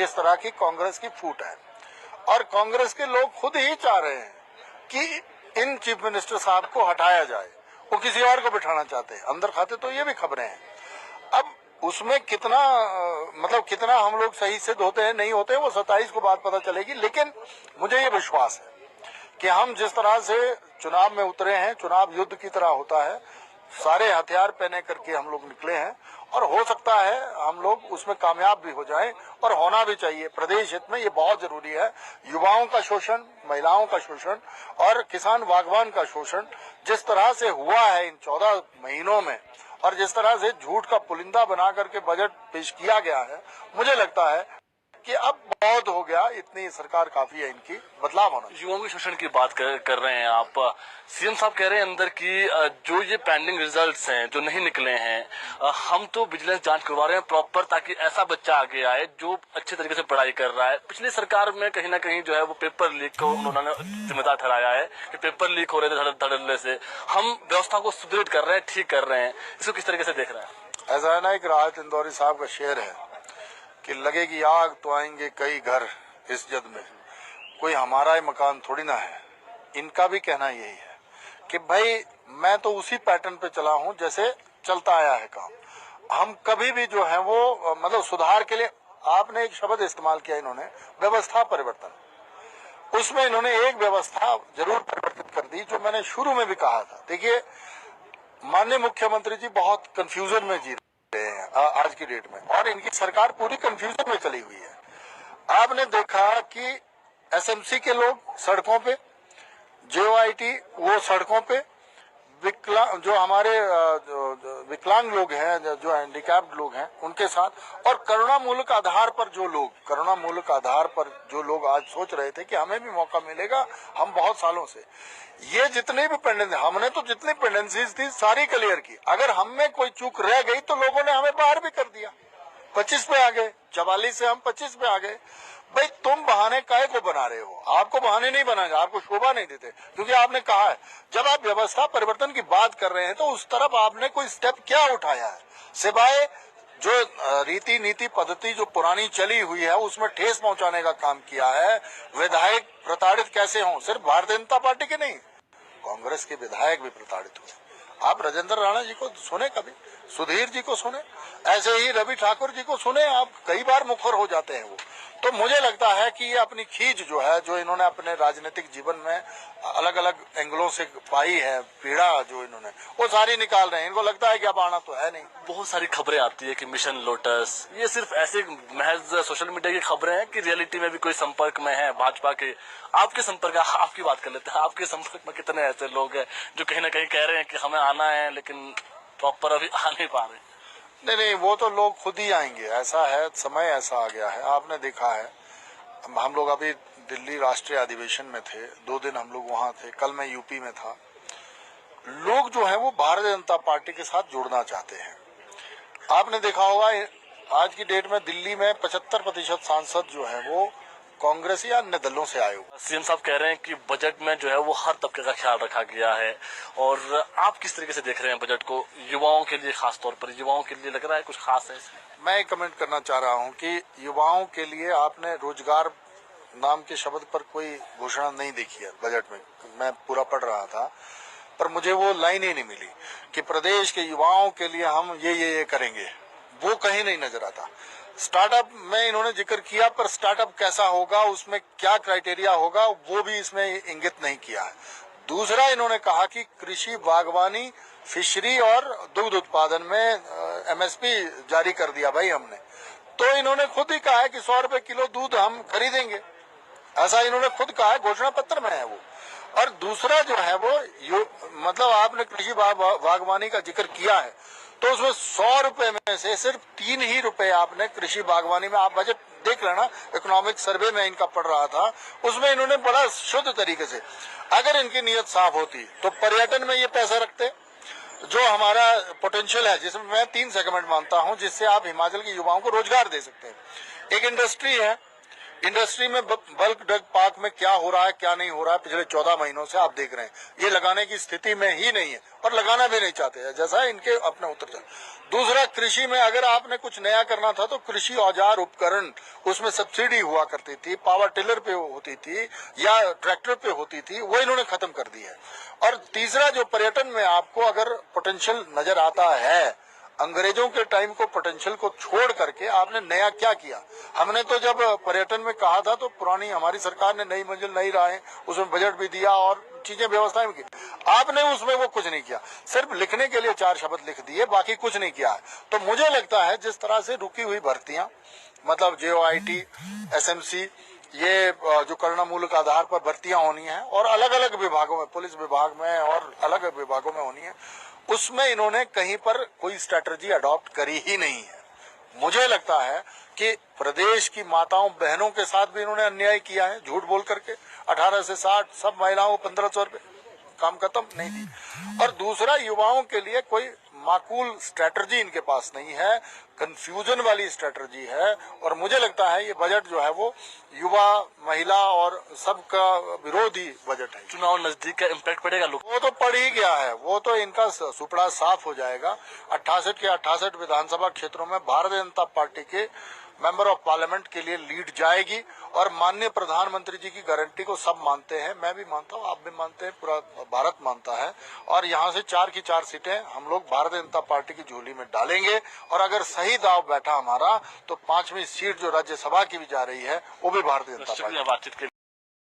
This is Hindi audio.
जिस तरह की कांग्रेस की फूट है। और कांग्रेस के लोग खुद ही चाह रहे हैं कि इन चीफ मिनिस्टर साहब को हटाया जाए, वो किसी और को बिठाना चाहते हैं। अंदर खाते तो ये भी खबरें हैं। अब उसमें कितना मतलब कितना हम लोग सही सिद्ध होते हैं नहीं होते, वो 27 को बात पता चलेगी। लेकिन मुझे ये विश्वास है कि हम जिस तरह से चुनाव में उतरे हैं, चुनाव युद्ध की तरह होता है, सारे हथियार पहने करके हम लोग निकले हैं और हो सकता है हम लोग उसमें कामयाब भी हो जाएं, और होना भी चाहिए। प्रदेश हित में ये बहुत जरूरी है। युवाओं का शोषण, महिलाओं का शोषण और किसान बागवान का शोषण जिस तरह से हुआ है इन 14 महीनों में, और जिस तरह से झूठ का पुलिंदा बना करके बजट पेश किया गया है, मुझे लगता है कि अब बहुत हो गया, इतनी सरकार काफी है, इनकी बदलाव होना। युवाओं के शोषण की बात कर रहे हैं आप। सीएम साहब कह रहे हैं अंदर की जो ये पेंडिंग रिजल्ट्स हैं जो नहीं निकले हैं, हम तो विजिलेंस जांच करवा रहे हैं प्रॉपर, ताकि ऐसा बच्चा आगे आए जो अच्छे तरीके से पढ़ाई कर रहा है। पिछली सरकार में कहीं ना कहीं जो है वो पेपर लीक को उन्होंने जिम्मेदार ठहराया है कि पेपर लीक हो रहे थे धड़ल्ले से। हम व्यवस्था को सुदृढ़ कर रहे हैं, ठीक कर रहे हैं, इसको किस तरीके से देख रहे हैं? ऐसा है ना, एक राहत इंदौरी साहब का शेर है कि लगेगी आग तो आएंगे कई घर इस जद में, कोई हमारा ही मकान थोड़ी ना है। इनका भी कहना यही है कि भाई मैं तो उसी पैटर्न पे चला हूं जैसे चलता आया है काम। हम कभी भी जो है वो मतलब सुधार के लिए, आपने एक शब्द इस्तेमाल किया इन्होंने, व्यवस्था परिवर्तन। उसमें इन्होंने एक व्यवस्था जरूर परिवर्तित कर दी जो मैंने शुरू में भी कहा था। देखिए, माननीय मुख्यमंत्री जी बहुत कंफ्यूजन में जी रहे हैं आज की डेट में, और इनकी सरकार पूरी कंफ्यूजन में चली हुई है। आपने देखा कि एसएमसी के लोग सड़कों पे, जेओआईटी वो सड़कों पे, जो हमारे विकलांग लोग हैं, जो हैंडीकैप्ड लोग हैं उनके साथ, और करुणामूलक आधार पर जो लोग आज सोच रहे थे कि हमें भी मौका मिलेगा, हम बहुत सालों से ये जितने भी पेंडेंसी, हमने तो जितनी पेंडेंसीज थी सारी क्लियर की। अगर हम में कोई चूक रह गई तो लोगों ने हमें बाहर भी कर दिया, 25 पे आ गए, 44 से हम 25 पे आ गए। भाई तुम बहाने काहे को बना रहे हो? आपको बहाने नहीं बनाए, आपको शोभा नहीं देते, क्योंकि आपने कहा है जब आप व्यवस्था परिवर्तन की बात कर रहे हैं तो उस तरफ आपने कोई स्टेप क्या उठाया है, सिवाय जो रीति नीति पद्धति जो पुरानी चली हुई है उसमें ठेस पहुंचाने का काम किया है। विधायक प्रताड़ित कैसे हों? सिर्फ भारतीय जनता पार्टी के नहीं, कांग्रेस के विधायक भी प्रताड़ित हुए। आप राजेंद्र राणा जी को सुने, कभी सुधीर जी को सुने, ऐसे ही रवि ठाकुर जी को सुने, आप कई बार मुखर हो जाते हैं वो। तो मुझे लगता है कि ये अपनी खींच जो है, जो इन्होंने अपने राजनीतिक जीवन में अलग अलग एंगलों से पाई है, पीड़ा जो इन्होंने, वो सारी निकाल रहे हैं। इनको लगता है कि अब आना तो है नहीं। बहुत सारी खबरें आती है कि मिशन लोटस, ये सिर्फ ऐसे महज सोशल मीडिया की खबरें हैं कि रियलिटी में भी कोई संपर्क में है भाजपा के? आपके संपर्क, आपकी बात कर लेते हैं, आपके संपर्क में कितने ऐसे लोग हैं जो कहीं ना कहीं कह रहे हैं कि हमें आना है लेकिन प्रॉपर अभी आ नहीं पा रहे? नहीं, वो तो लोग खुद ही आएंगे, ऐसा है, समय ऐसा आ गया है। आपने देखा है, हम लोग अभी दिल्ली राष्ट्रीय अधिवेशन में थे, 2 दिन हम लोग वहां थे, कल मैं यूपी में था। लोग जो है वो भारतीय जनता पार्टी के साथ जुड़ना चाहते हैं। आपने देखा होगा आज की डेट में दिल्ली में 75% सांसद जो है वो कांग्रेस या अन्य दलों से आए हुए। सीएम साहब कह रहे हैं कि बजट में जो है वो हर तबके का ख्याल रखा गया है, और आप किस तरीके से देख रहे हैं बजट को? युवाओं के लिए, खास तौर पर युवाओं के लिए लग रहा है कुछ खास है इसमें? मैं एक कमेंट करना चाह रहा हूं कि युवाओं के लिए आपने रोजगार नाम के शब्द पर कोई घोषणा नहीं देखी है बजट में। मैं पूरा पढ़ रहा था पर मुझे वो लाइन ही नहीं मिली कि प्रदेश के युवाओं के लिए हम ये करेंगे, वो कहीं नहीं नजर आता। स्टार्टअप में इन्होंने जिक्र किया, पर स्टार्टअप कैसा होगा, उसमें क्या क्राइटेरिया होगा, वो भी इसमें इंगित नहीं किया है। दूसरा, इन्होंने कहा कि कृषि, बागवानी, फिशरी और दुग्ध उत्पादन में एमएसपी जारी कर दिया भाई हमने। तो इन्होंने खुद ही कहा है कि 100 रुपए किलो दूध हम खरीदेंगे, ऐसा इन्होंने खुद कहा है, घोषणा पत्र में है वो। और दूसरा जो है वो मतलब आपने कृषि बागवानी का जिक्र किया है तो उसमें 100 रुपए में से सिर्फ 3 ही रुपए आपने कृषि बागवानी में, आप बजट देख लेना, इकोनॉमिक सर्वे में इनका पढ़ रहा था, उसमें इन्होंने बड़ा शुद्ध तरीके से, अगर इनकी नीयत साफ होती तो पर्यटन में ये पैसा रखते, जो हमारा पोटेंशियल है, जिसमें मैं 3 सेगमेंट मानता हूं जिससे आप हिमाचल के युवाओं को रोजगार दे सकते हैं। एक इंडस्ट्री है, इंडस्ट्री में बल्क ड्रग पार्क में क्या हो रहा है क्या नहीं हो रहा है पिछले 14 महीनों से आप देख रहे हैं। ये लगाने की स्थिति में ही नहीं है और लगाना भी नहीं चाहते हैं, जैसा इनके अपने उत्तर चल। दूसरा, कृषि में अगर आपने कुछ नया करना था तो कृषि औजार उपकरण उसमें सब्सिडी हुआ करती थी, पावर टिलर पे होती थी या ट्रैक्टर पे होती थी, वो इन्होंने खत्म कर दी है। और तीसरा, जो पर्यटन में आपको अगर पोटेंशियल नजर आता है, अंग्रेजों के टाइम को पोटेंशियल को छोड़ करके आपने नया क्या किया। हमने तो जब पर्यटन में कहा था तो पुरानी हमारी सरकार ने नई मंजिल नई राहें उसमें बजट भी दिया और चीजें व्यवस्थाएं भी की। आपने उसमें वो कुछ नहीं किया, सिर्फ लिखने के लिए 4 शब्द लिख दिए, बाकी कुछ नहीं किया है। तो मुझे लगता है जिस तरह से रुकी हुई भर्तियां, मतलब JOIT, SMC, ये जो करुणामूलक आधार पर भर्तियां होनी है और अलग अलग विभागों में, पुलिस विभाग में और अलग विभागों में होनी है, उसमें इन्होंने कहीं पर कोई स्ट्रेटजी अडॉप्ट करी ही नहीं है। मुझे लगता है कि प्रदेश की माताओं बहनों के साथ भी इन्होंने अन्याय किया है, झूठ बोल करके 18 से 60 सब महिलाओं को 1500 रुपए, काम खत्म, नहीं दी। और दूसरा, युवाओं के लिए कोई माकूल स्ट्रेटजी इनके पास नहीं है, कंफ्यूजन वाली स्ट्रेटजी है। और मुझे लगता है ये बजट जो है वो युवा, महिला और सबका विरोधी बजट है। चुनाव नजदीक का इम्पैक्ट पड़ेगा लोग? वो तो पड़ ही गया है, वो तो इनका सुपड़ा साफ हो जाएगा। 68 के 68 विधानसभा क्षेत्रों में भारतीय जनता पार्टी के मेंबर ऑफ पार्लियामेंट के लिए लीड जाएगी और माननीय प्रधानमंत्री जी की गारंटी को सब मानते हैं, मैं भी मानता हूं, आप भी मानते हैं, पूरा भारत मानता है। और यहां से 4 की 4 सीटें हम लोग भारतीय जनता पार्टी की झोली में डालेंगे। और अगर सही दाव बैठा हमारा तो 5वीं सीट जो राज्यसभा की भी जा रही है वो भी भारतीय जनता पार्टी। बातचीत के लिए।